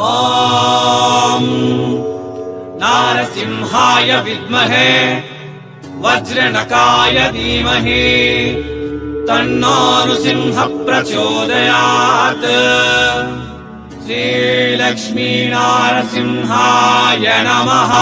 ಓಂ ನಾರಸಿಂಹಾಯ ವಿದ್ಮಹೇ ವಜ್ರನಕಾಯ ಧೀಮಹಿ ತನ್ನೋ ನೃಸಿಂಹ ಪ್ರಚೋದಯಾತ್. ಶ್ರೀ ಲಕ್ಷ್ಮೀ ನಾರಸಿಂಹಾಯ ನಮಃ.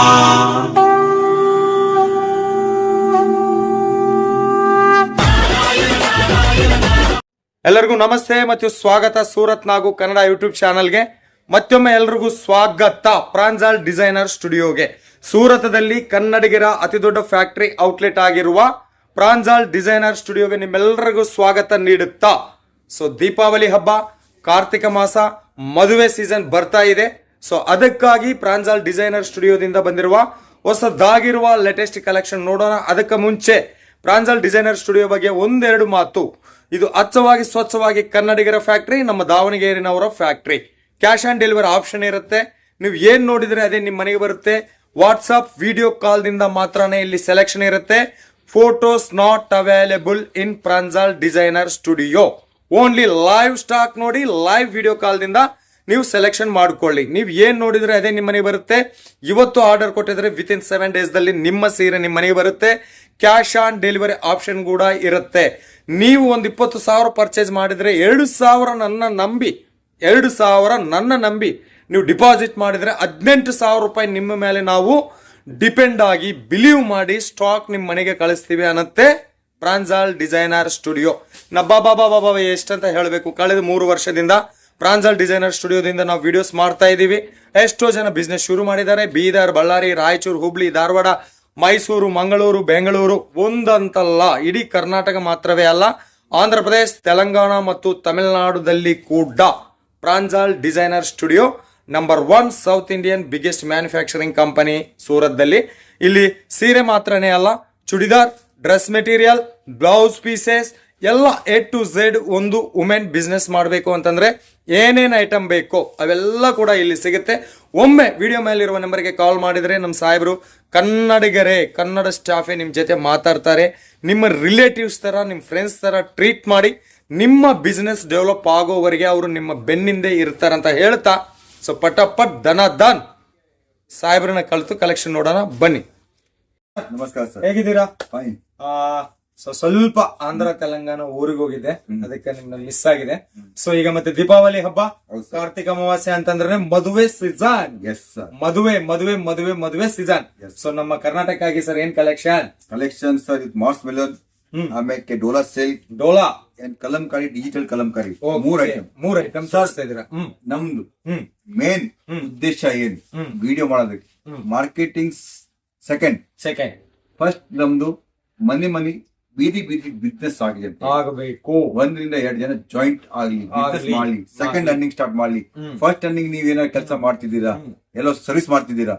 ಎಲ್ಲರಿಗೂ ನಮಸ್ತೆ ಮತ್ತು ಸ್ವಾಗತ ಸೂರತ್ ನಾಗು ಕನ್ನಡ ಯೂಟ್ಯೂಬ್ ಚಾನಲ್ಗೆ. ಮತ್ತೊಮ್ಮೆ ಎಲ್ರಿಗೂ ಸ್ವಾಗತ ಪ್ರಾಂಜಲ್ ಡಿಸೈನರ್ ಸ್ಟುಡಿಯೋಗೆ. ಸೂರತದಲ್ಲಿ ಕನ್ನಡಿಗರ ಅತಿ ದೊಡ್ಡ ಫ್ಯಾಕ್ಟರಿ ಔಟ್ಲೆಟ್ ಆಗಿರುವ ಪ್ರಾಂಜಲ್ ಡಿಸೈನರ್ ಸ್ಟುಡಿಯೋಗೆ ನಿಮ್ಮೆಲ್ಲರಿಗೂ ಸ್ವಾಗತ ನೀಡುತ್ತಾ. ಸೊ ದೀಪಾವಳಿ ಹಬ್ಬ, ಕಾರ್ತಿಕ ಮಾಸ, ಮದುವೆ ಸೀಸನ್ ಬರ್ತಾ ಇದೆ. ಸೊ ಅದಕ್ಕಾಗಿ ಪ್ರಾಂಜಲ್ ಡಿಸೈನರ್ ಸ್ಟುಡಿಯೋದಿಂದ ಬಂದಿರುವ ಹೊಸದಾಗಿರುವ ಲೇಟೆಸ್ಟ್ ಕಲೆಕ್ಷನ್ ನೋಡೋಣ. ಅದಕ್ಕೆ ಮುಂಚೆ ಪ್ರಾಂಜಲ್ ಡಿಸೈನರ್ ಸ್ಟುಡಿಯೋ ಬಗ್ಗೆ ಒಂದೆರಡು ಮಾತು. ಇದು ಅಚ್ಚವಾಗಿ ಸ್ವಚ್ಛವಾಗಿ ಕನ್ನಡಿಗರ ಫ್ಯಾಕ್ಟ್ರಿ, ನಮ್ಮ ದಾವಣಗೆರೆನವರ factory. Cash on delivery option ಇರುತ್ತೆ. ನೀವು ಏನ್ ನೋಡಿದ್ರೆ ಅದೇ ನಿಮ್ಮ ಮನೆಗೆ ಬರುತ್ತೆ. ವಾಟ್ಸ್ಆಪ್ ವಿಡಿಯೋ ಕಾಲ್ ದಿಂದ ಮಾತ್ರನೇ ಇಲ್ಲಿ ಸೆಲೆಕ್ಷನ್ ಇರುತ್ತೆ. Photos not available in Pranjal designer studio. Only live stock ನೋಡಿ ಲೈವ್ ವಿಡಿಯೋ ಕಾಲ್ ದಿಂದ ನೀವು ಸೆಲೆಕ್ಷನ್ ಮಾಡ್ಕೊಳ್ಳಿ. ನೀವು ಏನ್ ನೋಡಿದ್ರೆ ಅದೇ ನಿಮ್ಮ ಮನೆಗೆ ಬರುತ್ತೆ. ಇವತ್ತು ಆರ್ಡರ್ ಕೊಟ್ಟಿದ್ರೆ ವಿತಿನ್ 7 days ದಲ್ಲಿ ನಿಮ್ಮ ಸೀರೆ ನಿಮ್ಮ ಮನೆಗೆ ಬರುತ್ತೆ. ಕ್ಯಾಶ್ ಆನ್ ಡೆಲಿವರಿ ಆಪ್ಷನ್ ಕೂಡ ಇರುತ್ತೆ. ನೀವು ಒಂದು 20,000 ಪರ್ಚೇಸ್ ಮಾಡಿದ್ರೆ 2,000 ನನ್ನ ನಂಬಿ ನೀವು ಡಿಪಾಸಿಟ್ ಮಾಡಿದ್ರೆ 18,000 ರೂಪಾಯಿ ನಿಮ್ಮ ಮೇಲೆ ನಾವು ಡಿಪೆಂಡ್ ಆಗಿ ಬಿಲೀವ್ ಮಾಡಿ ಸ್ಟಾಕ್ ನಿಮ್ಮ ಮನೆಗೆ ಕಳಿಸ್ತೀವಿ ಅನ್ನತ್ತೆ ಪ್ರಾಂಜಲ್ ಡಿಸೈನರ್ ಸ್ಟುಡಿಯೋ. ಬಾಬಾ ಎಷ್ಟಂತ ಹೇಳಬೇಕು. ಕಳೆದ 3 ವರ್ಷದಿಂದ ಪ್ರಾಂಜಲ್ ಡಿಸೈನರ್ ಸ್ಟುಡಿಯೋದಿಂದ ನಾವು ವಿಡಿಯೋಸ್ ಮಾಡ್ತಾ ಇದ್ದೀವಿ. ಎಷ್ಟೋ ಜನ ಬಿಸ್ನೆಸ್ ಶುರು ಮಾಡಿದ್ದಾರೆ. ಬೀದರ್, ಬಳ್ಳಾರಿ, ರಾಯಚೂರು, ಹುಬ್ಳಿ, ಧಾರವಾಡ, ಮೈಸೂರು, ಮಂಗಳೂರು, ಬೆಂಗಳೂರು ಒಂದಂತಲ್ಲ, ಇಡೀ ಕರ್ನಾಟಕ ಮಾತ್ರವೇ ಅಲ್ಲ, ಆಂಧ್ರ ಪ್ರದೇಶ, ತೆಲಂಗಾಣ ಮತ್ತು ತಮಿಳುನಾಡುದಲ್ಲಿ ಕೂಡ Pranjal designer studio number 1 south Indian biggest manufacturing company ಸೂರತ್ದಲ್ಲಿ. ಇಲ್ಲಿ ಸೀರೆ ಮಾತ್ರನೇ ಅಲ್ಲ, churidar, dress material, blouse pieces ಎಲ್ಲ A to Z. ಒಂದು ವುಮೆನ್ ಬಿಸ್ನೆಸ್ ಮಾಡಬೇಕು ಅಂತಂದ್ರೆ ಏನೇನು ಐಟಮ್ ಬೇಕೋ ಅವೆಲ್ಲ ಕೂಡ ಇಲ್ಲಿ ಸಿಗುತ್ತೆ. ಒಮ್ಮೆ ವಿಡಿಯೋ ಮೇಲಿರುವ ನಂಬರ್ಗೆ ಕಾಲ್ ಮಾಡಿದ್ರೆ ನಮ್ಮ ಸಾಹೇಬರು ಕನ್ನಡ ಸ್ಟಾಫೇ ನಿಮ್ಮ ಜೊತೆ ಮಾತಾಡ್ತಾರೆ. ನಿಮ್ಮ ರಿಲೇಟಿವ್ಸ್ ತರ, ನಿಮ್ಮ ಫ್ರೆಂಡ್ಸ್ ತರ ಟ್ರೀಟ್ ಮಾಡಿ ನಿಮ್ಮ ಬಿಸ್ನೆಸ್ ಡೆವಲಪ್ ಆಗೋವರೆಗೆ ಅವರು ನಿಮ್ಮ ಬೆನ್ನಿಂದೆ ಇರ್ತಾರಂತ ಹೇಳ್ತಾ, ಸೊ ಪಟಪಟ್ ದನ್ ಸಾಹೇಬ್ರನ್ನ ಕಲಿತು ಕಲೆಕ್ಷನ್ ನೋಡೋಣ ಬನ್ನಿ. ನಮಸ್ಕಾರ ಸರ್, ಹೇಗಿದ್ದೀರಾ? ಫೈನ್. ಸೊ ಸ್ವಲ್ಪ ಆಂಧ್ರ ತೆಲಂಗಾಣ ಊರಿಗೆ ಹೋಗಿದ್ದೆ, ಅದಕ್ಕೆ ನಿಮ್ನ ಮಿಸ್ ಆಗಿದೆ. ಸೊ ಈಗ ಮತ್ತೆ ದೀಪಾವಳಿ ಹಬ್ಬ, ಕಾರ್ತಿಕ ಅಮಾವಾಸ್ಯೆ ಅಂತಂದ್ರೆ ಮದುವೆ ಸೀಸನ್. ಮದುವೆ ಸೀಸನ್. ಸೊ ನಮ್ಮ ಕರ್ನಾಟಕ ಆಗಿ ಸರ್ ಏನ್ ಕಲೆಕ್ಷನ್ ಸರ್, ಇದು ಮಾಸ್ ಮೆಲನ್, ಆಮೇಲೆ Dhola silk, Dhola and Kalamkari, digital Kalamkari, ಮೂರ್ ಐಟಮ್ ತೋರಿಸ್ತಾ ಇದೀರಾ. ನಮ್ದು ಮೇನ್ ಉದ್ದೇಶ ಏನು, ವಿಡಿಯೋ ಮಾಡೋದಕ್ಕೆ. ಮಾರ್ಕೆಟಿಂಗ್ ಸೆಕೆಂಡ್, ಫಸ್ಟ್ ನಮ್ದು ಮನೆ ಬೀದಿ ಬಿಸ್ನೆಸ್ ಆಗಬೇಕು. 1 ರಿಂದ 2 ಜನ ಜಾಯಿಂಟ್ ಆಗ್ಲಿ, ಬಿಸ್ನೆಸ್ ಮಾಡ್ಲಿ. ಸೆಕೆಂಡ್ ಅರ್ನಿಂಗ್ ಸ್ಟಾರ್ಟ್ ಮಾಡ್ಲಿ. ಫಸ್ಟ್ ಅರ್ನಿಂಗ್ ನೀವೇನಾದ್ರು ಕೆಲಸ ಮಾಡ್ತಿದ್ದೀರಾ, ಎಲ್ಲೋ ಸರ್ವಿಸ್ ಮಾಡ್ತಿದ್ದೀರಾ,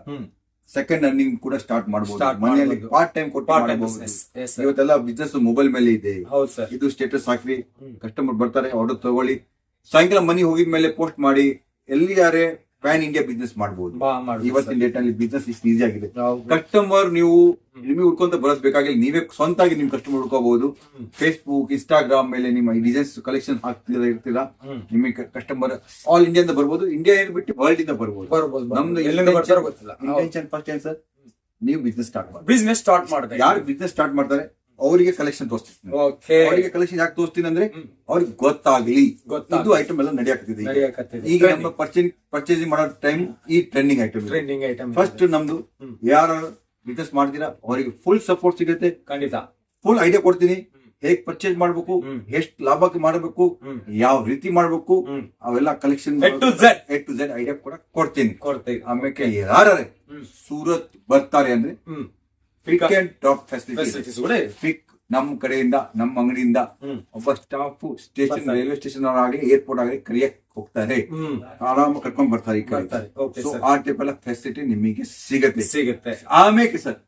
ಸೆಕೆಂಡ್ ಅರ್ನಿಂಗ್ ಕೂಡ ಸ್ಟಾರ್ಟ್ ಮಾಡಬಹುದು. ಮನೆಯಲ್ಲಿ ಪಾರ್ಟ್ ಟೈಮ್ ಕೊಟ್ಟು ಮಾಡಬಹುದು. ಇವತ್ತೆಲ್ಲ ಬಿಸ್ನೆಸ್ ಮೊಬೈಲ್ ಮೇಲೆ ಇದೆ. ಇದು ಸ್ಟೇಟಸ್ ಹಾಕಿ, ಕಸ್ಟಮರ್ ಬರ್ತಾರೆ, ಆರ್ಡರ್ ತಗೊಳ್ಳಿ. ಸಾಯಂಕಾಲ ಮನಿ ಹೋಗಿದ್ಮೇಲೆ ಪೋಸ್ಟ್ ಮಾಡಿ, ಎಲ್ಲಿ ಯಾರೇ ಪ್ಯಾನ್ ಇಂಡಿಯಾ ಬಿಸ್ನೆಸ್ ಮಾಡಬಹುದು. ಇವತ್ತಿನ ಡೇಟ್ ನಲ್ಲಿ ಬಿಸ್ನೆಸ್ ಇಷ್ಟು ಈಸಿ ಆಗಿದೆ. ಕಸ್ಟಮರ್ ನೀವು ನಿಮಗೆ ಹುಡ್ಕೊಂತ ಬಳಸಬೇಕಾಗಿಲ್ಲ, ನೀವೇ ಸ್ವಂತಾಗಿ ನಿಮ್ ಕಸ್ಟಮರ್ ಹುಡ್ಕೋಬಹುದು. ಫೇಸ್ಬುಕ್, ಇನ್ಸ್ಟಾಗ್ರಾಮ್ ಮೇಲೆ ನಿಮ್ಮ ಡಿಸೈನ್ಸ್ ಕಲೆಕ್ಷನ್ ಇರ್ತೀರಾ, ನಿಮಗೆ ಕಸ್ಟಮರ್ ಆಲ್ ಇಂಡಿಯಾ ಬರ್ಬೋದು. ಇಂಡಿಯಾ ಏನ್ ಬಿಟ್ಟು ವರ್ಲ್ಡ್ ಇಂದ ಬರ್ಬೋದು. ನಮ್ದು ಇಂಟೆನ್ಷನ್ ಫಸ್ಟ್ ಏನ್ ಸರ್, ನೀವು ಬಿಸ್ನೆಸ್ ಸ್ಟಾರ್ಟ್ ಮಾಡ್ತಾರೆ. ಯಾರು ಬಿಸ್ನೆಸ್ ಸ್ಟಾರ್ಟ್ ಮಾಡ್ತಾರೆ ಅವರಿಗೆ ಕಲೆಕ್ಷನ್ ತೋರಿಸ್ತೀನಿ. ಅವರಿಗೆ ಕಲೆಕ್ಷನ್ ಯಾಕೆ ತೋರಿಸ್ತೀನಿ ಅಂದ್ರೆ ಅವ್ರಿಗೆ ಗೊತ್ತಾಗ್ಲಿ ಇದು ಐಟಮ್ ಎಲ್ಲ ನಡೆಯಾಕತ್ತಿದೆ. ಈಗ ನಮ್ಮ ಪರ್ಚೇಸಿಂಗ್ ಮಾಡೋ ಟೈಮ್ ಈ ಟ್ರೆಂಡಿಂಗ್ ಐಟಮ್. ಫಸ್ಟ್ ನಮ್ದು ಯಾರು ಬಿಸ್ನೆಸ್ ಮಾಡ್ತೀರಾ ಅವರಿಗೆ ಫುಲ್ ಸಪೋರ್ಟ್ ಸಿಗುತ್ತೆ. ಖಂಡಿತ ಫುಲ್ ಐಡಿಯಾ ಕೊಡ್ತೀನಿ. ಹೇಗ್ ಪರ್ಚೇಸ್ ಮಾಡ್ಬೇಕು, ಎಷ್ಟು ಲಾಭಕ್ಕೆ ಮಾಡಬೇಕು, ಯಾವ ರೀತಿ ಮಾಡ್ಬೇಕು, ಅವೆಲ್ಲ collection A to Z idea ಕೂಡ ಕೊಡ್ತೀನಿ. ಆಮೇಲೆ ಯಾರೇ ಸೂರತ್ ಬರ್ತಾರೆ ಅಂದ್ರೆ ಪಿಕ್ ಅಂಡ್ ಡ್ರಾಪ್ ಫೆಸಿಲಿಟೀಸ್ ಪಿಕ್ ನಮ್ಮ ಕಡೆಯಿಂದ, ನಮ್ಮ ಅಂಗಡಿಯಿಂದ ಒಬ್ಬ ಸ್ಟಾಫ್ ಸ್ಟೇಷನ್, ರೈಲ್ವೆ ಸ್ಟೇಷನ್ ಆಗಲಿ, ಏರ್ಪೋರ್ಟ್ ಆಗಲಿ ಕರಿಯಕ್ ಹೋಗ್ತಾರೆ, ಆರಾಮ ಕರ್ಕೊಂಡ್ ಬರ್ತಾರೆ ಈ ಕಡೆ. ಸೊ ಆ ಟೈಪ್ ಎಲ್ಲ ಫೆಸಿಲಿಟಿ ನಿಮಗೆ ಸಿಗುತ್ತೆ. ಆಮೇಲೆ sir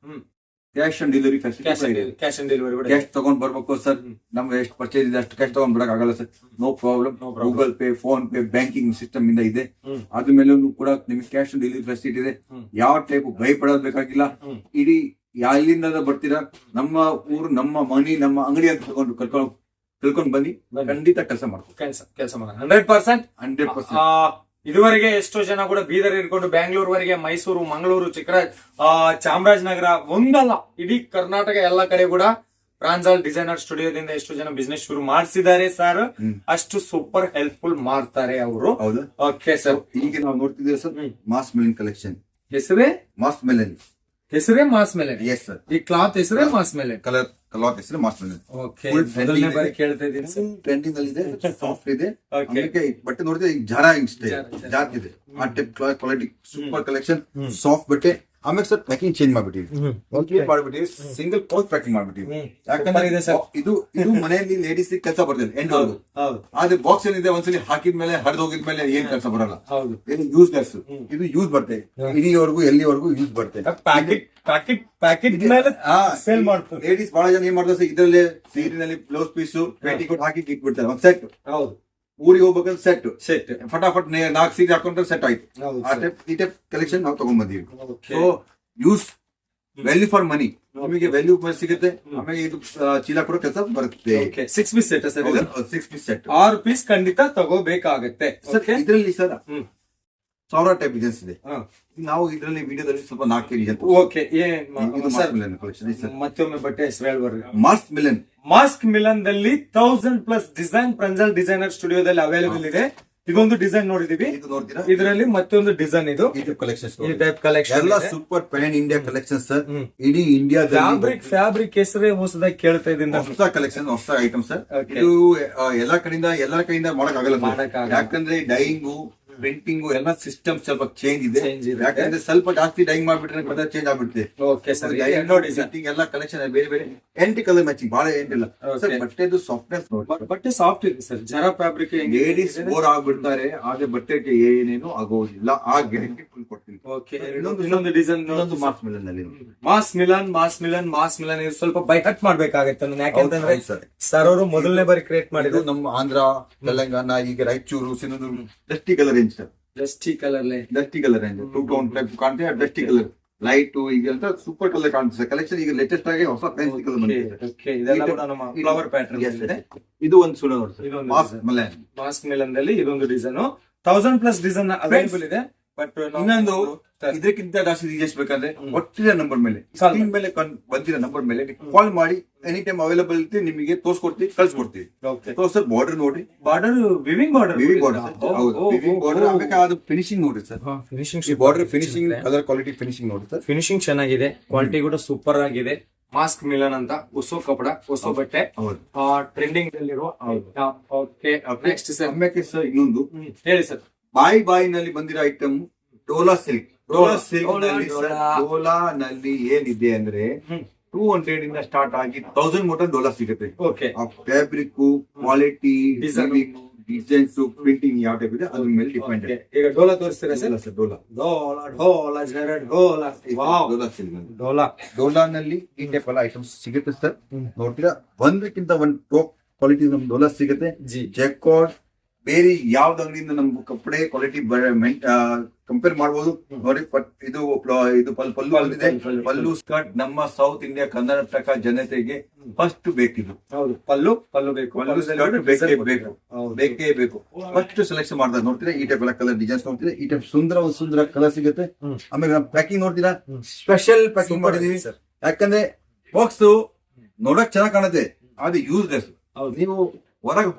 cash on delivery facility, cash ತಗೊಂಡ್ ಬರ್ಬೇಕು ಸರ್. ನಮ್ಗೆ ಎಷ್ಟು ಪರ್ಚೇಸ್ ಇದೆ ಅಷ್ಟು ಕ್ಯಾಶ್ ತಗೊಂಡ್ ಬರಕ್ ಆಗಲ್ಲ sir. No problem. Google pay, PhonePe, banking system ಇಂದ ಇದೆ. ಅದ್ರ ಮೇಲೂ ಕೂಡ ನಿಮಗೆ ಕ್ಯಾಶ್ ಆನ್ ಡೆಲಿವರಿ ಫೆಸಿಲಿಟಿ ಇದೆ. ಯಾವ ಟೈಪ್ ಭಯಪಡೋದ್ ಬೇಕಾಗಿಲ್ಲ. ಇಡೀ ಎಲ್ಲಿಂದ ಬರ್ತೀರಾ, ನಮ್ಮ ಊರು, ನಮ್ಮ ಮನಿ, ನಮ್ಮ ಅಂಗಡಿ ಅಂತ ತಿಳ್ಕೊಂಡ್ ಬನ್ನಿ. ಖಂಡಿತ ಕೆಲಸ ಮಾಡ್ತೀವಿ. 100%. ಇದುವರೆಗೆ ಎಷ್ಟೋ ಜನ ಕೂಡ ಬೀದರ್ ಇರ್ಕೊಂಡು ಬ್ಯಾಂಗ್ಳೂರ್ವರೆಗೆ, ಮೈಸೂರು, ಮಂಗಳೂರು, ಚಾಮರಾಜನಗರ ಒಂದಲ್ಲ ಇಡೀ ಕರ್ನಾಟಕ ಎಲ್ಲ ಕಡೆ ಕೂಡ ಪ್ರಾಂಜಲ್ ಡಿಸೈನರ್ ಸ್ಟುಡಿಯೋದಿಂದ ಎಷ್ಟು ಜನ ಬಿಸ್ನೆಸ್ ಶುರು ಮಾಡಿಸಿದ್ದಾರೆ ಸರ್. ಅಷ್ಟು ಸೂಪರ್ ಹೆಲ್ಪ್ಫುಲ್ ಮಾಡ್ತಾರೆ ಅವರು. ಓಕೆ ಸರ್, ಈಗ ನಾವು ನೋಡ್ತಿದ್ದೀವಿ ಸರ್ ಮಾಸ್ ಮೆಲನ್ ಕಲೆಕ್ಷನ್. ಹೆಸರೇ ಮಾಸ್ ಮೆಲನ್. ಹೆಸರೇ ಮಾಸ್ ಮೆಲನ್. Yes sir. ಈ ಕ್ಲಾತ್ ಹೆಸರೇ ಮಾಸ್ ಮೆಲನ್. ಕ್ಲಾತ್ ಹೆಸರು ಮಾಸ್ ಮೆಲನ್. ಓಕೆ, ಮೊದಲನೇ ಬಾರಿ ಕೇಳ್ತಾ ಇದ್ದೀನಿ. ಟ್ರೆಂಡಿಂಗ್ ಅಲ್ಲಿ ಇದೆ, ಸಾಫ್ಟ್ ಇದೆ. ಬಟ್ಟೆ ನೋಡಿದ್ರೆ ಈಗ ಜಾರ್ ಇದೆ. ಆ type quality super collection, soft ಬಟ್ಟೆ. ಆಮೇಲೆ ಸರ್ ಪ್ಯಾಕಿಂಗ್ ಚೇಂಜ್ ಮಾಡ್ಬಿಟ್ಟಿವಿ, ಸಿಂಗಲ್ ಪೌಚ್ ಪ್ಯಾಕಿಂಗ್ ಮಾಡ್ಬಿಟ್ಟಿವಿ. ಯಾಕಂದ್ರೆ ಇದು ಮನೆಯಲ್ಲಿ ಲೇಡೀಸ್ ಕೆಲಸ ಬರ್ತಿದೆ ಎಂಡ್ ವರ್ಗು. ಆದ್ರೆ ಬಾಕ್ಸ್ ಏನಿದೆ ಒಂದ್ಸಲಿ ಹಾಕಿದ್ಮೇಲೆ ಹರಿದು ಹೋಗಿದ್ಮೇಲೆ ಏನ್ ಕೆಲಸ ಬರಲ್ಲ. ಇದು ಯೂಸ್ ಲೆಸ್, ಇದು ಯೂಸ್ ಬರ್ತದೆ ಇಲ್ಲಿವರೆಗೂ ಎಲ್ಲಿವರೆಗೂ ಯೂಸ್ ಬರ್ತದೆ. ಪ್ಯಾಕೆಟ್ ಮೇಲೆ ಸೇಲ್ ಮಾಡ್ತಾರೆ ಲೇಡೀಸ್. ಬಹಳ ಜನ ಏನ್ ಮಾಡ್ತಾರೆ ಇದರಲ್ಲಿ ಸೀರಿನಲ್ಲಿ ಬ್ಲೌಸ್ ಪೀಸ್ ಪೇಟಿಕೋಟ್ ಹಾಕಿ ಇಟ್ಬಿಡ್ತಾರೆ ಒಂದ್ ಸೆಟ್. ಹೌದು, ಊರಿಗೆ ಹೋಗ್ಬೇಕಂದ್ರೆ ಸೆಟ್ ಫಟಾಫಟ್ 4 ಸೀರೆ ಹಾಕೊಂಡ್ರೆ ಸೆಟ್ ಆಯ್ತು. ಈ ಟೈಪ್ ಕಲೆಕ್ಷನ್ ನಾವು ತಗೊಂಡ್ ಬಂದೀವಿ. So use value for money, ನಿಮಗೆ ವ್ಯಾಲ್ಯೂ ಸಿಗುತ್ತೆ. ಆಮೇಲೆ ಇದು ಚೀಲ ಕೂಡ ಕೆಲಸ ಬರುತ್ತೆ. 6 piece set, 6 piece set, 6 piece ಖಂಡಿತ ತಗೋಬೇಕಾಗತ್ತೆ. ಇದರಲ್ಲಿ ಸರ್ 1000 ಟೈಪ್ ಡಿಸೈನ್ಸ್ ಇದೆ. ನಾವು ಇದರಲ್ಲಿ ವಿಡಿಯೋದಲ್ಲಿ ಸ್ವಲ್ಪ 4 ಡಿಸೈನ್. ಓಕೆ, ಮತ್ತೊಮ್ಮೆ ಬಟ್ಟೆ ಹೆಸರು ಹೇಳ್ಬಾರ್ದು. ಮಾಸ್ಕ್ ಮಿಲನ್ ದಲ್ಲಿ 1000+ ಡಿಸೈನ್ ಪ್ರಂಜಲ್ ಡಿಸೈನರ್ ಸ್ಟುಡಿಯೋದಲ್ಲಿ ಅವೈಲೇಬಲ್ ಇದೆ. ಇದೊಂದು ಡಿಸೈನ್ ನೋಡಿದೀವಿ, ಇದರಲ್ಲಿ ಮತ್ತೊಂದು ಡಿಸೈನ್. ಇದು ಕಲೆಕ್ಷನ್ ಎಲ್ಲ super PAN India collection sir. ಇಡೀ ಇಂಡಿಯಾ ಫ್ಯಾಬ್ರಿಕ್ ಹೆಸರೇ ಹೊಸದಾಗಿ ಕೇಳ್ತಾ ಇದ್ದೀನಿ. ಹೊಸ ಕಲೆಕ್ಷನ್, ಹೊಸ ಐಟಮ್ ಸರ್. ಇದು ಎಲ್ಲಾ ಕಡೆಯಿಂದ ಮಾಡಕ್ ಆಗಲ್ಲ, ಯಾಕಂದ್ರೆ ಡೈಯಿಂಗು ಪ್ರಿಂಟಿಂಗ್ ಎಲ್ಲ ಸಿಸ್ಟಮ್ ಸ್ವಲ್ಪ ಚೇಂಜ್ ಇದೆ. ಯಾಕಂದ್ರೆ ಸ್ವಲ್ಪ ಜಾಸ್ತಿ ಡೈಯಿಂಗ್ ಮಾಡ್ಬಿಟ್ರೆ ಕಲರ್ ಚೇಂಜ್ ಆಗ್ಬಿಡುತ್ತೆ. ಎಲ್ಲ ಕಲೆಕ್ಷನ್ ಬೇರೆ ಬೇರೆ 8 ಕಲರ್ ಮ್ಯಾಚಿಂಗ್, ಬಹಳ 8 ಇಲ್ಲ ಸರ್. ಬಟ್ಟೆದು ಸಾಫ್ಟ್ನೆಸ್ ನೋಡಿ, ಬಟ್ಟೆ ಸಾಫ್ಟ್ ಇದೆ ಸರ್. ಜರಾ ಫ್ಯಾಬ್ರಿಕ್ ಲೇಡೀಸ್ ಬೋರ್ ಆಗ್ಬಿಡ್ತಾರೆ, ಆದ್ರೆ ಬಟ್ಟೆಗೆ ಏನೇನು ಆಗೋದಿಲ್ಲ. ಆ ಗ್ಯಾರಂಟಿ ಫುಲ್ ಕೊಡ್ತೀನಿ. ಇನ್ನೊಂದು ಡಿಸೈನ್, ಮಾಸ್ ಮಿಲನ್ ನಲ್ಲಿ ಮಾಸ್ ಮಿಲನ್ ಇದು ಸ್ವಲ್ಪ ಬೈಕಟ್ ಮಾಡ್ಬೇಕಾಗತ್ತೆ. ಯಾಕಂತಂದ್ರೆ ಸರ್ ಅವರು ಮೊದಲನೇ ಬಾರಿ ಕ್ರಿಯೇಟ್ ಮಾಡಿದ್ರು. ನಮ್ಮ ಆಂಧ್ರ, ತೆಲಂಗಾಣ, ಈಗ Raichur, Sindoor dusty colour range sir. Dusty colour range 2 tone type ಕಾಣ್ತೀವಿ. ಡಸ್ಟಿ ಕಲರ್ ಲೈಟ್ ಈಗ ಅಂತ ಸೂಪರ್ ಕಲರ್ ಕಾಣ್ತದೆ. ಕಲೆಕ್ಷನ್ ಈಗ ಲೇಟೆಸ್ಟ್ ಆಗಿ ಹೊಸ ಫ್ಯಾನ್ಸಿ ಕಲರ್ ಬಂದಿದೆ. Flower pattern. ಇದು ಒಂದು ಸುಳ್ಳು ನೋಡಿ, ಮಾಸ್ಕ್ ಮಿಲನ್ ದಲ್ಲಿ ಇದೊಂದು ಡಿಸೈನ್ 1000+ ಡಿಸೈನ್ ಅವೈಲೇಬಲ್ ಇದೆ. ಬಟ್ ಇನ್ನೊಂದು ಇದಕ್ಕಿಂತ ಜಾಸ್ತಿ ರಿಜೆಸ್ಟ್ ಬೇಕಂದ್ರೆ ಒಟ್ಟಿನ ನಂಬರ್ ಮೇಲೆ, ಸ್ಕ್ರೀನ್ ಮೇಲೆ ಬಂದಿರೋ ನಂಬರ್ ಮೇಲೆ ಕಾಲ್ ಮಾಡಿ ಎನಿ ಟೈಮ್ ಅವೈಲೇಬಲ್ ಇರುತ್ತೆ. ನಿಮಗೆ ತೋರ್ಸ್ಕೊಡ್ತೀವಿ, ಕಳ್ಸಿಕೊಡ್ತೀವಿ. ಸರ್ ಬಾರ್ಡರ್ ನೋಡ್ರಿ, ಬಾರ್ಡರ್ ವಿವಿಂಗ್ ಬಾರ್ಡರ್. ಅದು ಫಿನಿಶಿಂಗ್ ನೋಡ್ರಿ sir. Border finishing, colour quality finishing ನೋಡ್ರಿ ಸರ್. ಫಿನಿಶಿಂಗ್ ಚೆನ್ನಾಗಿದೆ, ಕ್ವಾಲಿಟಿ ಕೂಡ ಸೂಪರ್ ಆಗಿದೆ. ಮಾಸ್ಕ್ ಮಿಲನ್ ಅಂತ ಹೊಸ ಕಪಡ, ಹೊಸ ಬಟ್ಟೆ, ಟ್ರೆಂಡಿಂಗ್ ದಲ್ಲಿರುವ. ನೆಕ್ಸ್ಟ್ ಸರ್ ಇನ್ನೊಂದು ಹೇಳಿ ಸರ್. ಬಾಯಿ ನಲ್ಲಿ ಬಂದಿರೋ ಐಟಮ್ ಡೋಲಾ ಸಿಲ್ಕ್. ಡೋಲಾ ನಲ್ಲಿ ಏನಿದೆ ಅಂದ್ರೆ 200 ಇಂದ ಸ್ಟಾರ್ಟ್ ಆಗಿ 1000 ಮೋಟರ್ ಡೋಲಾ ಸಿಗುತ್ತೆ. ಫ್ಯಾಬ್ರಿಕ್ ಕ್ವಾಲಿಟಿ, ಡಿಸೈನ್ಸ್, ಪ್ರಿಂಟಿಂಗ್ ಯಾವ ಟೈಪ್ ಇದೆ ಅದ್ರ ಮೇಲೆ ಡಿಪೆಂಡ್. ಈಗ ಡೋಲಾ ತೋರಿಸ್ತೀರಾ ಸರ್? ಡೋಲಾ ನಲ್ಲಿ ಈ ಟೈಪ್ ಎಲ್ಲ ಐಟಮ್ಸ್ ಸಿಗುತ್ತೆ ಸರ್. ನೋಡ್ತೀರಾ, ಒಂದಕ್ಕಿಂತ ಒಂದು ಟಾಪ್ ಕ್ವಾಲಿಟಿ ನಮ್ ಡೋಲಾ ಸಿಗುತ್ತೆ. ಜೆಕಾರ್ಡ್ ಬೇರೆ ಯಾವ್ದು ಅಂಗಡಿಯಿಂದ ನಮ್ಗೆ ಕಪ್ಪಡೆ ಕ್ವಾಲಿಟಿ ಕಂಪೇರ್ ಮಾಡಬಹುದು ನೋಡಿ. ಇದು ಪಲ್ಲು ಬಂದಿದೆ. ಪಲ್ಲು ಸ್ಕರ್ಟ್ ನಮ್ಮ ಸೌತ್ ಇಂಡಿಯಾ ಕರ್ನಾಟಕ ಜನತೆಗೆ ಫಸ್ಟ್ ಬೇಕಿದು. ಪಲ್ಲು ಬೇಕೇ ಬೇಕು. ಫಸ್ಟ್ ಸೆಲೆಕ್ಷನ್ ಮಾಡ್ತಾರೆ. ನೋಡ್ತೀರಾ ಈ ಟೈಪ್ ಎಲ್ಲ ಕಲರ್ ಡಿಸೈನ್ಸ್ ನೋಡ್ತೀರಾ. ಈ ಟೈಪ್ ಸುಂದರ ಕಲರ್ ಸಿಗುತ್ತೆ. ಆಮೇಲೆ ಪ್ಯಾಕಿಂಗ್ ನೋಡ್ತೀರಾ, ಸ್ಪೆಷಲ್ ಪ್ಯಾಕಿಂಗ್ ಮಾಡಿದೀವಿ. ಯಾಕಂದ್ರೆ ಬಾಕ್ಸ್ ನೋಡಕ್ ಚೆನ್ನಾಗ್ ಕಾಣುತ್ತೆ, ಅದು ಯೂಸ್ಲೆಸ್. ನೀವು ಹೊರಗೆ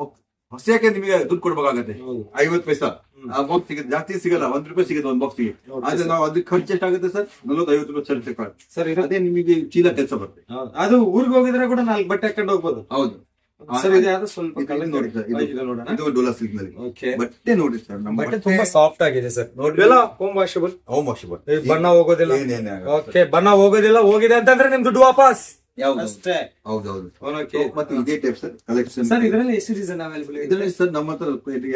ಹೊಸಕ್ಕೆ ನಿಮಗೆ ದುಡ್ಡು ಕೊಡ್ಬೇಕಾಗತ್ತೆ. 50 ಪೈಸಾ ಆ ಬಾಕ್ಸ್ ಸಿಗುತ್ತೆ, ಜಾಸ್ತಿ ಸಿಗಲ್ಲ. 1 ರೂಪಾಯಿ ಸಿಗುತ್ತೆ ಒಂದು ಬಾಕ್ಸ್ ಗೆ. ಆದ್ರೆ ನಾವು ಅದಕ್ಕೆ ಖರ್ಚು ಎಷ್ಟಾಗುತ್ತೆ ಸರ್? 40-50 ರೂಪಾಯಿ ಸರ್. ಅದೇ ನಿಮಗೆ ಚೀಲ ಕೆಲಸ ಬರುತ್ತೆ. ಅದು ಊರಿಗೆ ಹೋಗಿದ್ರೆ ಕೂಡ 4 ಬಟ್ಟೆ ಹಾಕೊಂಡು ಹೋಗ್ಬೋದು. ಹೌದು ಸರ್, ಇದು ಸ್ವಲ್ಪ ಕಲರ್ ನೋಡಿ ಸರ್. ಇದು ಡೋಲಾ ಸಿಲ್ಕ್ ನಲ್ಲಿ ಬಟ್ಟೆ ನೋಡಿ ಸರ್. ನಮ್ಮ ಬಟ್ಟೆ ತುಂಬಾ ಸಾಫ್ಟ್ ಆಗಿದೆ ಸರ್. ನೋಡಿ, ಹೋಮ್ ವಾಷಬಲ್. ಬಣ್ಣ ಹೋಗೋದಿಲ್ಲ. ಬಣ್ಣ ಹೋಗೋದಿಲ್ಲ. ಹೋಗಿದೆ ಅಂತಂದ್ರೆ ನಿಮ್ ದುಡ್ಡು ವಾಪಸ್. ಅಷ್ಟೇ. ಹೌದೌದು. ಮತ್ತೆ ಇದೇ ಟೈಪ್ ಸರ್ ಕಲೆಕ್ಷನ್ ಸರ್. ಇದರಲ್ಲಿ ಎಷ್ಟು ಡಿಸೈನ್ ಅವೈಲೇಬಲ್ ಇದೆ? ಇದರಲ್ಲಿ ಸರ್ ನಮ್ಮ ಹತ್ರ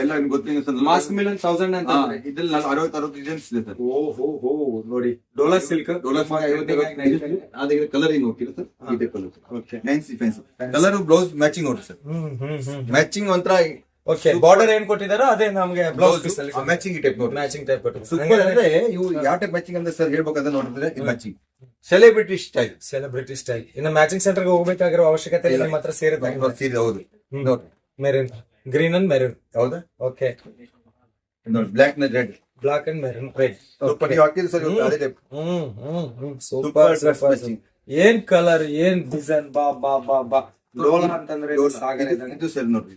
ಎಲ್ಲ ನಿಮ್ಗೆ ಗೊತ್ತಿದೆ ಸರ್. ಮಾಸ್ಕ್ ಮಿಲನ್ 1000 ಅಂತ ಇದ್ರಲ್ಲಿ 60 ಡಿಸೈನ್ಸ್ ಇದೆ ಸರ್. ಓಹೋ ನೋಡಿ, ಡೋಲಾ ಸಿಲ್ಕ್, ಅದೇ ಕಲರಿಂಗ್ ಹೋಗ್ತಿಲ್ಲ ಸರ್. ಇದೇ colour fancy colour. Blouse matching ನೋಡಿ ಸರ್. ಮ್ಯಾಚಿಂಗ್ ಒಂಥರ. ಓಕೆ, ಬಾರ್ಡರ್ ಏನ್ ಕೊಟ್ಟಿದಾರೋ ಅದೇ ನಮಗೆ ಬ್ಲೌಸ್ ಪೀಸ್ ಅಲ್ಲಿ ಮ್ಯಾಚಿಂಗ್ ಟೈಪ್ ನೋಡಿ. Matching type super. ಅಂದ್ರೆ ಇವು ಯಾವ ಟೈಪ್ ಮ್ಯಾಚಿಂಗ್ ಅಂತ ಸರ್ ಹೇಳ್ಬೇಕಂತ ನೋಡಿದ್ರೆ ಇದು ಮ್ಯಾಚಿಂಗ್ ಸೆಲೆಬ್ರಿಟಿ ಸ್ಟೈಲ್. ಇನ್ನು ಮ್ಯಾಚಿಂಗ್ ಸೆಂಟರ್ ಗೆ ಹೋಗ್ಬೇಕಾಗಿರೋ ಅವಶ್ಯಕತೆ ಇಲ್ಲ, ನಿಮ್ಮ ಹತ್ರ ಸೇರುತ್ತೆ. ಹೌದು ನೋಡಿ, ಮೆರೂನ್, ಗ್ರೀನ್ ಅಂಡ್ ಮೆರೂನ್. ಹೌದಾ? ಓಕೆ, ಬ್ಲಾಕ್ ನ red black and maroon red. ನೀವು ಹಾಕಿದ್ರೆ ಸರ್ ಅದೇ ಟೈಪ್. ಸೂಪರ್. ಏನ್ ಕಲರ್, ಏನ್ ಡಿಸೈನ್, ಬಾ ಬಾ ಬಾ ಬಾ. ಡೋಲಾ ಅಂತಂದ್ರೆ ಇದು ಸರ್ ನೋಡ್ರಿ,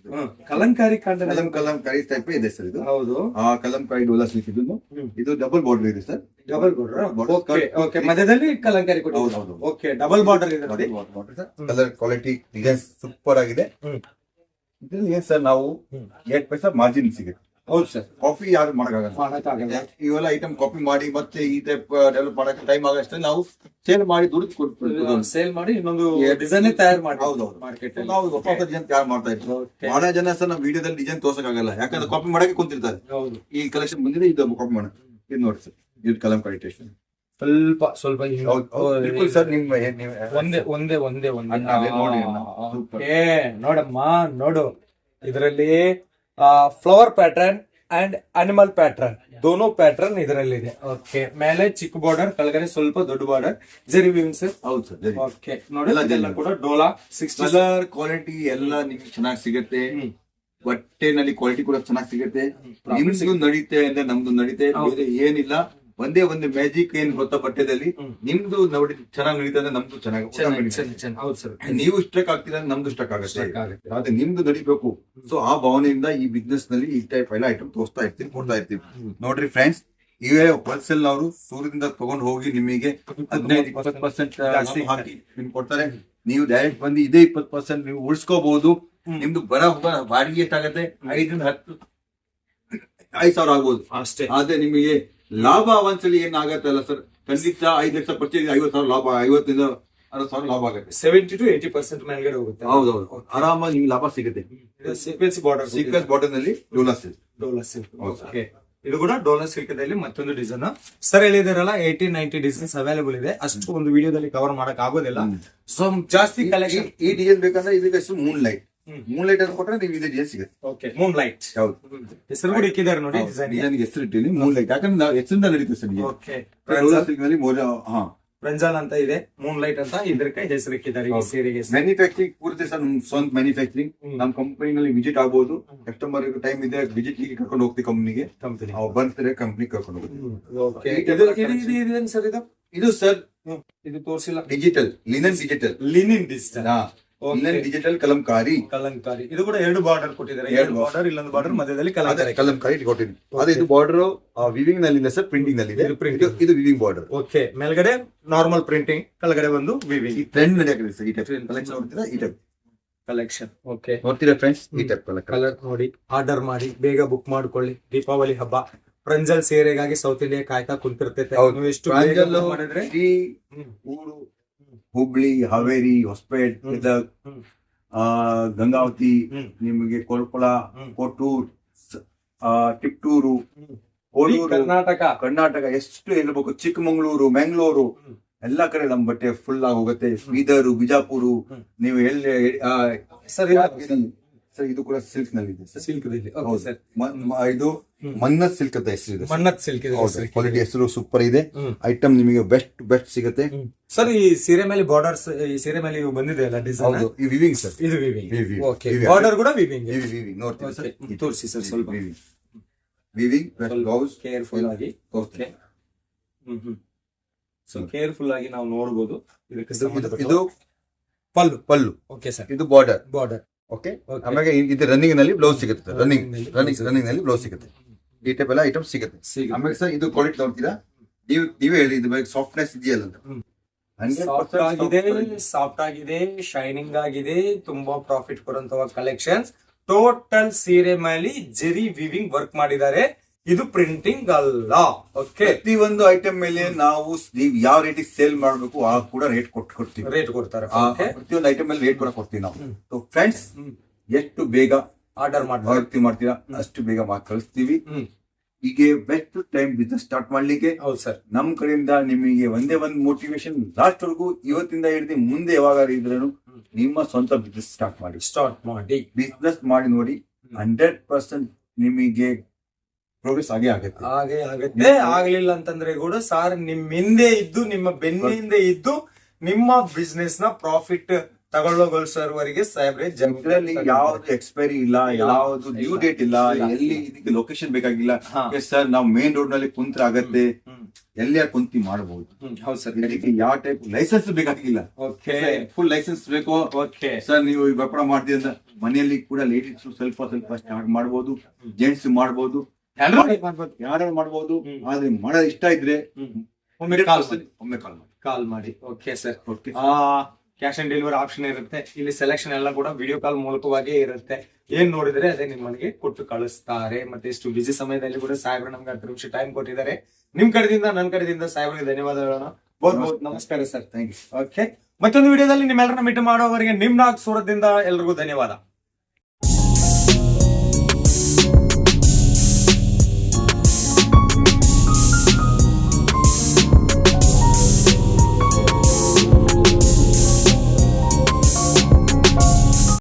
ಕಲಂಕಾರಿ ಕಾಂಡ, ಕಲಂಕಾರಿ ಟೈಪ್ ಇದೆ ಸರ್ ಇದು. ಹೌದು, ಕಲಂಕಾರಿ ಡೋಲಾ ಸಿಲ್ಕ್ ಇದು ಡಬಲ್ ಬಾರ್ಡರ್ ಇದೆ ಸರ್. Double border. ಓಕೆ, ಮಧ್ಯದಲ್ಲಿ ಕಲಂಕಾರಿ ಕೊಡಿ. ಹೌದು, ಓಕೆ, ಡಬಲ್ ಬಾರ್ಡರ್ ಇದೆ ನೋಡಿ. ಕಲರ್ ಕ್ವಾಲಿಟಿ ಡಿಸೈನ್ ಸೂಪರ್ ಆಗಿದೆ. ಇದ್ರಲ್ಲಿ ಏನ್ ಸರ್ ನಾವು 8 ಪೈಸಾ ಮಾರ್ಜಿನ್ ಸಿಗುತ್ತೆ. ಹೌದು ಸರ್. ಕಾಪಿ ಯಾರು ಮಾಡಕ್ಕಾಗಲ್ಲ. ಇವೆಲ್ಲ ಐಟಮ್ ಕಾಪಿ ಮಾಡಿ ಮತ್ತೆ ಈ ಟೈಪ್ ಡೆವಲಪ್ ಮಾಡಕ್ಕೆ ಟೈಮ್ ಆಗಷ್ಟೇ ನಾವು ಸೇಲ್ ಮಾಡಿ ದುಡ್ಡು ಕೊಡ್ತೀವಿ. ಸೇಲ್ ಮಾಡಿ ಇನ್ನೊಂದು ಡಿಸೈನ್ ತಯಾರು ಮಾಡಿ. ಹೌದು, ಮಾರ್ಕೆಟ್ ನಾವು ಹೊಸ ಡಿಸೈನ್ ತಯಾರು ಮಾಡ್ತಾ ಇದ್ವಿ. ಬಹಳ ಜನ ಸರ್ ನಾವು ವಿಡಿಯೋದಲ್ಲಿ ಡಿಸೈನ್ ತೋರ್ಸಕ್ಕಾಗಲ್ಲ, ಯಾಕಂದ್ರೆ ಕಾಪಿ ಮಾಡಕ್ಕೆ ಕುಂತಿರ್ತಾರೆ. ಹೌದು, ಈ ಕಲೆಕ್ಷನ್ ಬಂದಿದೆ, ಇದು ಕಾಪಿ ಮಾಡೋಣ. ಇದು ನೋಡಿ ಸರ್, ಇದು ಕಲಂಕಾರಿ ಟೇಸ್ಟ್ ಸ್ವಲ್ಪ ಸರ್. ನಿಮ್ಮ ಒಂದೇ ನೋಡಮ್ಮ, ನೋಡು, ಇದರಲ್ಲಿ flower pattern and animal pattern ದೋನೋ ಪ್ಯಾಟರ್ನ್ ಇದರಲ್ಲಿದೆ. ಓಕೆ, ಮೇಲೆ ಚಿಕ್ಕ ಬಾರ್ಡರ್, ಕೆಳಗಡೆ ಸ್ವಲ್ಪ ದೊಡ್ಡ ಬಾರ್ಡರ್, ಜರಿ ವಿವಿಂಗ್ ಸರ್. ಹೌದು ಸರ್. ಓಕೆ, ನೋಡಿ ಕೂಡ ಡೋಲಾ 60 ಕಲರ್ ಕ್ವಾಲಿಟಿ ಎಲ್ಲ ನಿಮ್ಗೆ ಚೆನ್ನಾಗಿ ಸಿಗುತ್ತೆ. ಬಟ್ಟೆನಲ್ಲಿ ಕ್ವಾಲಿಟಿ ಕೂಡ ಚೆನ್ನಾಗಿ ಸಿಗುತ್ತೆ. ನಿಮ್ದು ನಡೀತೆ ಅಂದ್ರೆ ನಮ್ದು ನಡೀತೆ, ಬೇರೆ ಏನಿಲ್ಲ. ಒಂದೇ ಒಂದು ಮ್ಯಾಜಿಕ್ ಏನ್ ಗೊತ್ತಾ ಬಟ್ಟೆದಲ್ಲಿ, ನಿಮ್ದು ನೋಡಿ ಚೆನ್ನಾಗಿ ನಡೀತಾ ಅಂದ್ರೆ ನಮ್ದು ಚೆನ್ನಾಗಿ. ಹೌದು ಸರ್. ನೀವು ಸ್ಟ್ರಕ್ ಆಗ್ತೀರಾ ಅಂದ್ರೆ ನಮ್ದು ಸ್ಟ್ರಕ್ ಆಗುತ್ತೆ. ಆದ್ರೆ ನಿಮ್ದು ನಡಿಬೇಕು. ಸೊ ಆ ಭಾವನೆಯಿಂದ ಈ ಬಿಸ್ನೆಸ್ ನಲ್ಲಿ ಈ ಟೈಪ್ ಎಲ್ಲ ಐಟಮ್ ತೋರಿಸ್ತಾ ಇರ್ತೀವಿ, ಕೊಡ್ತಾ ಇರ್ತೀವಿ. ನೋಡ್ರಿ ಫ್ರೆಂಡ್ಸ್, ಇವೇ ಹೋಲ್ಸೇಲ್ ನವರು ಸೂರದಿಂದ ತಗೊಂಡು ಹೋಗಿ ನಿಮಗೆ 15-20% ಹಾಕಿ ನಿಮ್ಗೆ ಕೊಡ್ತಾರೆ. ನೀವು ಡೈರೆಕ್ಟ್ ಬಂದು ಇದೇ 20% ನೀವು ಉಳಿಸ್ಕೋಬಹುದು. ನಿಮ್ದು ಬಾಡಿಗೆ ಎಷ್ಟಾಗತ್ತೆ? 5,000 ಆಗ್ಬೋದು ಅಷ್ಟೇ. ಆದ್ರೆ ನಿಮಗೆ ಲಾಭ ಒಂದ್ಸಲಿ ಏನಾಗತ್ತಲ್ಲ ಸರ್, ಖಂಡಿತ 5 ಲಕ್ಷ ಪರ್ಚೇಸ್ 50,000 ಲಾಭ, 50,000-60,000 ಲಾಭ ಆಗುತ್ತೆ. 70-80% ಮೇಲ್ಗಡೆ ಹೋಗುತ್ತೆ. ಹೌದೌದು, ಆರಾಮಾಗಿ ನಿಮ್ಗೆ ಲಾಭ ಸಿಗುತ್ತೆ. ಸೀಕ್ವೆನ್ಸ್ ಬಾರ್ಡರ್ ನಲ್ಲಿ ಡೋಲಾ ಸಿಲ್ಕ್. ಓಕೆ, ಇದು ಕೂಡ ಡೋಲಾ ಸಿಲ್ಕ್ ದಲ್ಲಿ ಮತ್ತೊಂದು ಡಿಸೈನ್ ಸರ್. ಹೇಳಿದಿರಲ್ಲ 80-90 ಡಿಸೈನ್ಸ್ ಅವೈಲೇಬಲ್ ಇದೆ. ಅಷ್ಟು ಒಂದು ವಿಡಿಯೋದಲ್ಲಿ ಕವರ್ ಮಾಡಕ್ ಆಗೋದಿಲ್ಲ. ಸೊ ಜಾಸ್ತಿ ಕಲೆಕ್ಷನ್ ಈ ಡಿಸೈನ್ ಬೇಕಂದ್ರೆ ಇದಕ್ಕೆ ಮೂನ್ ಲೈಟ್ ಅಂತ ಕೊಟ್ಟರೆ ನೀವು ಇದೇ ಡಿಸೈನ್ ಸಿಗುತ್ತೆ. Okay, Moon light. ಹೌದು, ಹೆಸರು ಕೂಡ ಇಕ್ಕಿದ್ದಾರೆ ನೋಡಿ. ಡಿಸೈನ್ ಹೆಸರು ಇಟ್ಟಿನಿ ಮೂನ್ ಲೈಟ್, ಯಾಕಂದ್ರೆ ನಾವು ಹೆಸರಿಂದ ನಡೀತೀವಿ ಸರ್. ಓಕೆ, ಡೋಲಾ ಸಿಲ್ಕ್ ನಲ್ಲಿ ಪ್ರಂಜಾಲ್ ಅಂತ ಇದೆ, ಮೂನ್ ಲೈಟ್ ಅಂತ ಇದಕ್ಕೆ ಹೆಸರು ಇಕ್ಕಿದ್ದಾರೆ. ಈ ಸೀರೆಗೆ ಮ್ಯಾನುಫ್ಯಾಕ್ಚರಿಂಗ್ ಪೂರ್ತಿ ಸರ್ ನಮ್ ಸ್ವಂತ ಮ್ಯಾನುಫ್ಯಾಕ್ಚರಿಂಗ್. ನಮ್ಮ ಕಂಪನಿನಲ್ಲಿ ವಿಸಿಟ್ ಆಗ್ಬೋದು. ಕಸ್ಟಮರ್ ಟೈಮ್ ಇದೆ, ವಿಸಿಟ್ ಗೆ ಕರ್ಕೊಂಡು ಹೋಗ್ತೀವಿ ಕಂಪನಿಗೆ. ಬರ್ತಾರೆ, ಕಂಪನಿ ಕರ್ಕೊಂಡು ಹೋಗ್ತೀವಿ. ಇದು ಸರ್, ಇದು ತೋರಿಸಿಲ್ಲ. Digital linen digital Kalamkari. ಇದು ಕೂಡ 2 ಬಾರ್ಡರ್ ಕೊಟ್ಟಿದ್ದಾರೆ. 2 ಬಾರ್ಡರ್, ಇಲ್ಲೊಂದು ಬಾರ್ಡರ್, ಮಧ್ಯದಲ್ಲಿ ಕಲಂಕಾರಿ ಕೊಟ್ಟಿದ್ದೀನಿ. ಅದೇ ಇದು ಬಾರ್ಡರ್ ವಿವಿಂಗ್ ನಲ್ಲಿ ಇಲ್ಲ ಸರ್, ಪ್ರಿಂಟಿಂಗ್ ನಲ್ಲಿ ಇದೆ. ಇದು ವಿವಿಂಗ್ ಬಾರ್ಡರ್. ಓಕೆ, ಮೇಲ್ಗಡೆ ನಾರ್ಮಲ್ ಪ್ರಿಂಟಿಂಗ್, ಕೆಳಗಡೆ ಒಂದು ವಿವಿಂಗ್. ಈ ಟ್ರೆಂಡ್ ನಡೆಯಕ್ಕೆ ಸರ್. ಈ ಟೈಪ್ ಕಲೆಕ್ಷನ್ ನೋಡ್ತೀರಾ? ಈ ಟೈಪ್ ಕಲೆಕ್ಷನ್. ಓಕೆ, ನೋಡ್ತೀರಾ ಫ್ರೆಂಡ್ಸ್? ಈ ಟೈಪ್ ಕಲರ್ ನೋಡಿ, ಆರ್ಡರ್ ಮಾಡಿ, ಬೇಗ ಬುಕ್ ಮಾಡ್ಕೊಳ್ಳಿ. ದೀಪಾವಳಿ ಹಬ್ಬ ಪ್ರಂಜಲ್ ಸೀರೆಗಾಗಿ ಸೌತ್ ಇಂಡಿಯಾ ಕಾಯ್ತಾ ಕುಂತಿರ್ತೈತೆ. ಎಷ್ಟು ಮಾಡಿದ್ರೆ ಹುಬ್ಳಿ, ಹಾವೇರಿ, ಹೊಸಪೇಟ್, ಗಂಗಾವತಿ, ನಿಮಗೆ ಕೊಲ್ಪಳ, ಕೊಟ್ಟೂರ್, ಟಿಪ್ಟೂರು, ಕರ್ನಾಟಕ ಎಷ್ಟು ಹೇಳ್ಬೇಕು, ಚಿಕ್ಕಮಂಗ್ಳೂರು, ಮ್ಯಾಂಗ್ಳೂರು, ಎಲ್ಲಾ ಕಡೆ ನಮ್ ಬಟ್ಟೆ ಫುಲ್ ಆಗಿ ಹೋಗುತ್ತೆ. ಬೀದರ್, ಬಿಜಾಪುರ, ನೀವು ಎಲ್ಲಿ ಸರ್ ಇದು ಕೂಡ ಸಿಲ್ಕ್ ನಲ್ಲಿ ಇದೆ. ಸಿಲ್ಕ್ ಇದು ಮನ್ನತ್ ಸಿಲ್ಕ್ ಅಂತ ಹೆಸರು ಇದೆ. ಮನ್ನತ್ ಸಿಲ್ಕ್ ಕ್ವಾಲಿಟಿ ಹೆಸರು ಸೂಪರ್ ಇದೆ. ಐಟಮ್ ನಿಮಗೆ ಬೆಸ್ಟ್ ಸಿಗುತ್ತೆ ಸರ್. ಈ ಸೀರೆ ಮೇಲೆ ಬಾರ್ಡರ್ಸ್, ಈ ಸೀರೆ ಮೇಲೆ ಬಂದಿದೆ ಅಲ್ಲ ಡಿಸೈನ್, ಈ ವಿವಿಂಗ್ ಸರ್. ಇದು ವಿವಿಂಗ್. ಓಕೆ, ಬಾರ್ಡರ್ ಕೂಡ ವಿವಿಂಗ್. ನೋಡ್ತೀವಿ ಸರ್, ತೋರಿಸಿ ಸರ್ ಸ್ವಲ್ಪ. ವಿವಿಂಗ್ ಬ್ಲೌಸ್ ಕೇರ್ಫುಲ್ ಆಗಿ. ಓಕೆ, ಸೊ ಕೇರ್ಫುಲ್ ಆಗಿ ನಾವು ನೋಡಬಹುದು. ಇದು ಪಲ್ಲು. ಓಕೆ ಸರ್, ಇದು ಬಾರ್ಡರ್. ಓಕೆ, ಆಮೇಲೆ ಇದು ರನ್ನಿಂಗ್ ನಲ್ಲಿ ಬ್ಲೌಸ್ ಸಿಗುತ್ತೆ. ರನ್ನಿಂಗ್ ನಲ್ಲಿ ಬ್ಲೌಸ್ ಸಿಗುತ್ತೆ. ಈ ಟೈಪ್ ಎಲ್ಲ ಐಟಮ್ ಸಿಗುತ್ತೆ. ಆಮೇಲೆ ಸರ್ ಇದು ಕ್ವಾಲಿಟಿ ನೋಡ್ತೀರಾ? ನೀವೇ ಹೇಳಿ, ಇದು ಸಾಫ್ಟ್ನೆಸ್ ಇದೆಯಲ್ಲ ಅಂತ. ಸಾಫ್ಟ್ ಆಗಿದೆ, ಶೈನಿಂಗ್ ಆಗಿದೆ, ತುಂಬಾ ಪ್ರಾಫಿಟ್ ಕೊಡುವಂತಹ ಕಲೆಕ್ಷನ್ಸ್. ಟೋಟಲ್ ಸೀರೆ ಮೇಲೆ ಜೆರಿ ವಿವಿಂಗ್ ವರ್ಕ್ ಮಾಡಿದ್ದಾರೆ. ಇದು ಪ್ರಿಂಟಿಂಗ್ ಅಲ್ಲ. ಓಕೆ, ಪ್ರತಿ ಒಂದು ಐಟಮ್ ಮೇಲೆ ನಾವು ನೀವು ಯಾವ ರೇಟಿಗೆ ಸೇಲ್ ಮಾಡಬೇಕು ಆ ಕೂಡ ರೇಟ್ ಕೊಡ್ತೀವಿ. ರೇಟ್ ಕೊಡ್ತಾರೆ. ಪ್ರತಿಯೊಂದು ಐಟಮ್ ಮೇಲೆ ರೇಟ್ ಕೂಡ ಕೊಡ್ತೀವಿ ನಾವು. ಫ್ರೆಂಡ್ಸ್, ಎಷ್ಟು ಬೇಗ ಆರ್ಡರ್ ಮಾಡ್ತೀರಾ ಅಷ್ಟು ಬೇಗ ಕಳಿಸ್ತೀವಿ. ಈಗ ಬೆಸ್ಟ್ ಟೈಮ್ ಬಿಸ್ನೆಸ್ ಸ್ಟಾರ್ಟ್ ಮಾಡ್ಲಿಕ್ಕೆ. ಹೌದು ಸರ್, ನಮ್ ಕಡೆಯಿಂದ ನಿಮಗೆ ಒಂದೇ ಒಂದು ಮೋಟಿವೇಶನ್, ಲಾಸ್ಟ್ ವರ್ಗು ಇವತ್ತಿಂದ ಹಿಡಿದು ಮುಂದೆ ಯಾವಾಗ ಇದ್ರೂ ನಿಮ್ಮ ಸ್ವಂತ ಬಿಸ್ನೆಸ್ ಸ್ಟಾರ್ಟ್ ಮಾಡಿ ಬಿಸ್ನೆಸ್ ಮಾಡಿ ನೋಡಿ. 100% ನಿಮಗೆ ಪ್ರೋಗ್ರೆಸ್ ಆಗುತ್ತೆ. ಆಗ್ಲಿಲ್ಲ ಅಂತಂದ್ರೆ ಕೂಡ ಸಾರ್ ನಿಮ್ ಹಿಂದೆ ಇದ್ದು, ನಿಮ್ಮ ಬೆನ್ನಿಂದ ಇದ್ದು, ನಿಮ್ಮ ಬಿಸ್ನೆಸ್ ನ ಪ್ರಾಫಿಟ್ ತಗೊಳ್ಳೋಗೋಲ್ಸರ್ವರೆಗೆ ಸಾಹೇಬ್ರೆ ಜನರಲ್ಲಿ ಯಾವ್ದು ಎಕ್ಸ್ಪೈರಿ ಇಲ್ಲ, ಯಾವ್ದು ಡ್ಯೂ ಡೇಟ್ ಇಲ್ಲ, ಎಲ್ಲಿ ಇದಕ್ಕೆ ಲೊಕೇಶನ್ ಬೇಕಾಗಿಲ್ಲ. ಸರ್ ನಾವು ಮೇನ್ ರೋಡ್ ನಲ್ಲಿ ಕುಂತ್ರ ಆಗತ್ತೆ, ಎಲ್ಲೇ ಕುಂತಿ ಮಾಡಬಹುದು. ಹೌದು ಸರ್. ಇದಕ್ಕೆ ಯಾವ ಟೈಪ್ ಲೈಸೆನ್ಸ್ ಬೇಕಾಗಿಲ್ಲ. ಫುಲ್ ಲೈಸೆನ್ಸ್ ಬೇಕು ಸರ್. ನೀವು ವ್ಯಾಪಾರ ಮಾಡ್ತೀವಿ ಅಂತ ಮನೆಯಲ್ಲಿ ಕೂಡ ಲೇಡೀಸ್ ಸ್ವಲ್ಪ ಸ್ಟಾರ್ಟ್ ಮಾಡಬಹುದು, ಜೆಂಟ್ಸ್ ಮಾಡಬಹುದು, ಯಾರು ಮಾಡಬಹುದು. ಆದ್ರೆ ಮಾಡೋದು ಇಷ್ಟ ಇದ್ರೆ ಒಮ್ಮೆ ಕಾಲ್ ಮಾಡಿ. Okay sir. Cash on delivery option ಇರುತ್ತೆ. ಇಲ್ಲಿ ಸೆಲೆಕ್ಷನ್ ಎಲ್ಲ ಕೂಡ ವಿಡಿಯೋ ಕಾಲ್ ಮೂಲಕವಾಗಿ ಇರುತ್ತೆ. ಏನ್ ನೋಡಿದ್ರೆ ಅದೇ ನಿಮ್ ಮನೆಗೆ ಕೊಟ್ಟು ಕಳಿಸ್ತಾರೆ. ಮತ್ತೆ ಇಷ್ಟು ಬಿಸಿ ಸಮಯದಲ್ಲಿ ಕೂಡ ಸಾಹೇಬ್ರು ನಮ್ಗೆ 10 ನಿಮಿಷ ಟೈಮ್ ಕೊಟ್ಟಿದ್ದಾರೆ. ನಿಮ್ ಕಡೆದಿಂದ ನನ್ನ ಕಡೆಯಿಂದ ಸಾಹೇಬ್ರಿಗೆ ಧನ್ಯವಾದಗಳನ್ನ. ಬಹುತ್ ನಮಸ್ಕಾರ ಸರ್. Thank you. ಓಕೆ, ಮತ್ತೊಂದು ವಿಡಿಯೋದಲ್ಲಿ ನಿಮ್ಮೆಲ್ಲರನ್ನ ಮೀಟ್ ಮಾಡೋವರೆಗೆ ನಿಮ್ ನಾಗ್ ಸೂರತ್ ದಿಂದ ಎಲ್ರಿಗೂ ಧನ್ಯವಾದ.